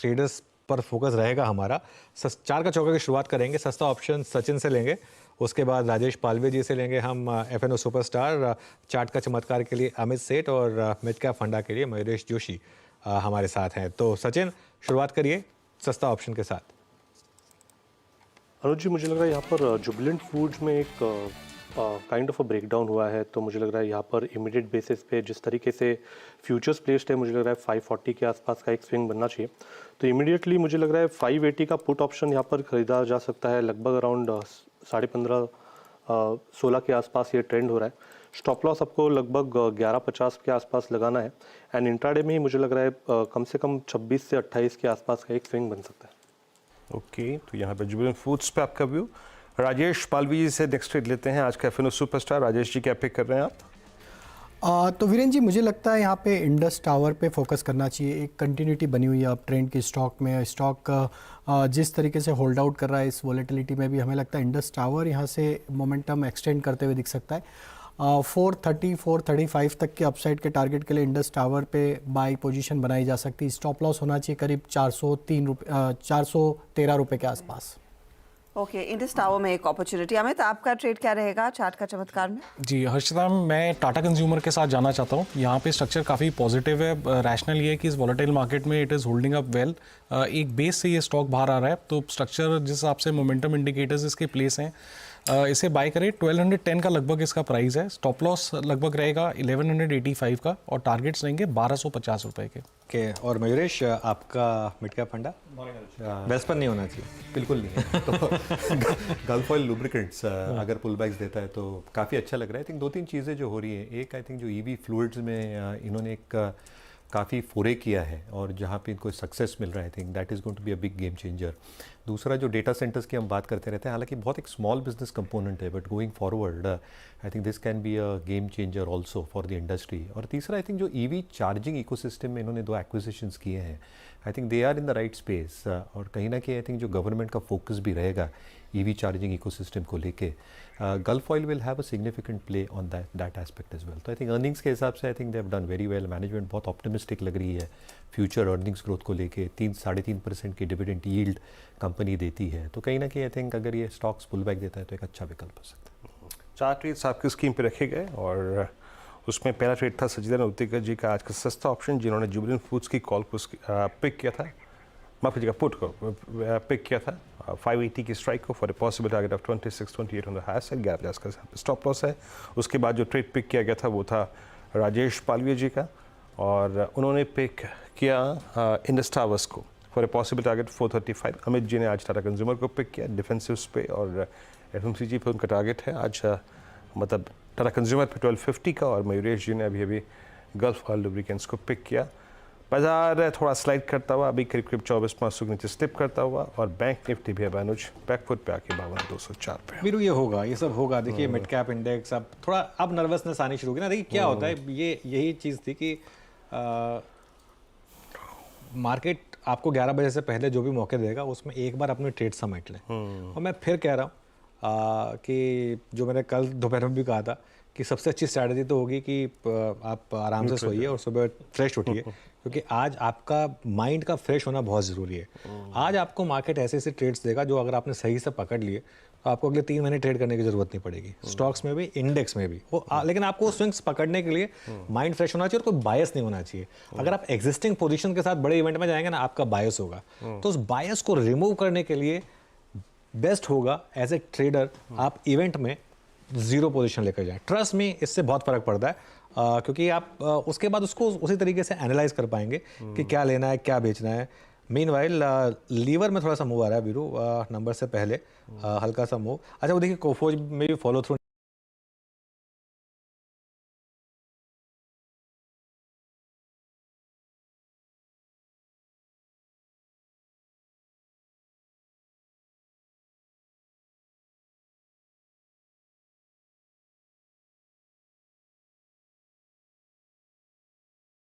Traders पर focus रहेगा हमारा। 4 का चौका की शुरुआत करेंगे। सस्ता ऑप्शन सचिन से लेंगे, उसके बाद राजेश पालवे जी से लेंगे हम FNO सुपरस्टार। चार्ट का चमत्कार के लिए अमित सेठ और मिड कैप फंडा के लिए मयूरेश जोशी हमारे साथ हैं। तो सचिन, शुरुआत करिए सस्ता ऑप्शन के साथ। अनुज जी, मुझे लग रहा है यहाँ पर जुबिलेंट फूड्स में एक काइंड ऑफ अ ब्रेकडाउन हुआ है, तो मुझे लग रहा है यहाँ पर इमीडिएट बेसिस पे जिस तरीके से फ्यूचर्स प्लेस्ड है, मुझे लग रहा है 540 के आसपास का एक स्विंग बनना चाहिए। तो इमीडिएटली मुझे लग रहा है 580 का पुट ऑप्शन यहाँ पर खरीदा जा सकता है। लगभग अराउंड 15.5-16 के आसपास ये ट्रेंड हो रहा है। स्टॉप लॉस आपको लगभग 11.50 के आसपास लगाना है एंड इंट्राडे में ही मुझे लग रहा है कम से कम 26 से 28 के आसपास का एक स्विंग बन सकता है। ओके, तो यहाँ पे जुबिलेंट फूड्स पे आपका व्यू। राजेश पालवी जी से नेक्स्ट ट्रेड लेते हैं आज का FNO सुपरस्टार। राजेश जी, क्या पिक कर रहे हैं आप? तो वीरेन जी, मुझे लगता है यहाँ पे इंडस टावर पे फोकस करना चाहिए। एक कंटिन्यूटी बनी हुई है अब ट्रेंड की स्टॉक में। स्टॉक जिस तरीके से होल्ड आउट कर रहा है इस वॉलेटिलिटी में भी, हमें लगता है इंडस टावर यहाँ से मोमेंटम एक्सटेंड करते हुए दिख सकता है। 430-435 तक के अपसाइड के टारगेट के लिए इंडस टावर पे बाई पोजीशन बनाई जा सकती है। स्टॉप लॉस होना चाहिए करीब 413 रुपये के आसपास। ओके, इंडस टावर में एक अपॉर्चुनिटी। अमित, आपका ट्रेड क्या रहेगा चार्ट का चमत्कार में? जी हर्षिता, मैं टाटा कंज्यूमर के साथ जाना चाहता हूँ। यहाँ पे स्ट्रक्चर काफ़ी पॉजिटिव है। रैशनल ये है कि इस वॉलेटाइल मार्केट में it is holding up well. एक बेस से ये स्टॉक बाहर आ रहा है, तो स्ट्रक्चर जिस हिसाब से मोमेंटम इंडिकेटर्स इसके प्लेस हैं, इसे बाय करें। 1210 का लगभग इसका प्राइस है। स्टॉप लॉस लगभग रहेगा 1185 का और टारगेट्स रहेंगे 1250 रुपये के। और मयूरेश, आपका मिड कैप फंडा बेस्ट पर नहीं होना चाहिए? बिल्कुल नहीं है। तो गल्फ ऑयल लुब्रिकेंट्स अगर पुल बैक्स देता है तो काफ़ी अच्छा लग रहा है। आई थिंक 2-3 चीज़ें जो हो रही हैं, एक आई थिंक जो EV फ्लूइड्स में इन्होंने एक काफ़ी फोरे किया है और जहाँ पे इनको सक्सेस मिल रहा है, I think that is going to be a big game changer. दूसरा, जो डेटा सेंटर्स की हम बात करते रहते हैं, हालांकि बहुत एक स्मॉल बिजनेस कंपोनेंट है, but going forward I think this can be a game changer also for the industry. और तीसरा, आई थिंक जो EV चार्जिंग इकोसिस्टम में इन्होंने 2 एक्विजिशंस किए हैं, I think they are in the right space. और कहीं ना कहीं आई थिंक जो गवर्नमेंट का फोकस भी रहेगा EV चार्जिंग इकोसिस्टम को लेके, Gulf Oil will have a significant play on that aspect as well. तो आई थिंक अर्निंग्स के हिसाब से I think they have done very well. Management बहुत ऑप्टिमिस्टिक लग रही है फ्यूचर अर्निंग्स ग्रोथ को लेके। 3-3.5% की डिविडेंड यील्ड कंपनी देती है, तो कहीं ना कहीं आई थिंक अगर ये स्टॉक्स पुल बैक देता है तो एक अच्छा विकल्प हो सकता है। 4 ट्रेड्स आपकी स्कीम पे रखे गए और उसमें पहला ट्रेड था सजीदा नवतिका जी का आज का सस्ता ऑप्शन, जिन्होंने जुबिलेंट फूड्स की कॉल को पिक किया था, माफ कीजिएगा पुट को पिक किया था 580 की स्ट्राइक को for a possible target of 2628 on the high side. 11 का स्टॉप लॉस है। उसके बाद जो ट्रेड पिक किया गया था वो था राजेश पालवी जी का, और उन्होंने पिक किया इंडस टावर्स को for a possible target 435। Amit ji ने आज टाटा कंज्यूमर को पिक किया डिफेंसिव पे, और FMCG पे उनका टारगेट है आज मतलब टाटा कंज्यूमर पे 1250 का, और मयूरेश जी ने अभी गल्फ ऑयल लुब्रिकेंट्स को पिक किया। बाजार थोड़ा स्लाइड करता हुआ अभी करीब 24,500 के नीचे स्लिप करता हुआ, और बैंक निफ्टी भी है अनुज बैकफुट पे आके 52,204 पे। वीरू, ये होगा, ये सब होगा। देखिए मिड कैप इंडेक्स अब थोड़ा अब नर्वसनेस आनी शुरू होगी ना। देखिए क्या होता है, ये यही चीज़ थी कि मार्केट आपको 11 बजे से पहले जो भी मौके देगा उसमें एक बार अपने ट्रेड समेट लें। और मैं फिर कह रहा हूँ कि जो मैंने कल दोपहर में भी कहा था कि सबसे अच्छी स्ट्रैटेजी तो होगी कि आप आराम से सोइए और सुबह फ्रेश उठिए, क्योंकि आज आपका माइंड का फ्रेश होना बहुत ज़रूरी है। आज आपको मार्केट ऐसे ऐसे ट्रेड्स देगा जो अगर आपने सही से पकड़ लिए तो आपको अगले 3 महीने ट्रेड करने की ज़रूरत नहीं पड़ेगी, स्टॉक्स में भी इंडेक्स में भी वो। लेकिन आपको स्विंग्स पकड़ने के लिए माइंड फ्रेश होना चाहिए और कोई बायस नहीं होना चाहिए। अगर आप एग्जिस्टिंग पोजीशन के साथ बड़े इवेंट में जाएंगे ना, आपका बायस होगा, तो उस बायस को रिमूव करने के लिए बेस्ट होगा एज ए ट्रेडर आप इवेंट में 0 पोजीशन लेकर जाएं। ट्रस्ट में इससे बहुत फर्क पड़ता है, क्योंकि आप उसके बाद उसको उसी तरीके से एनालाइज कर पाएंगे कि क्या लेना है, क्या बेचना है। मीनवाइल लीवर में थोड़ा सा मूव आ रहा है वीरू, नंबर से पहले हल्का सा मूव। अच्छा, वो देखिए कोफोज में भी फॉलो थ्रू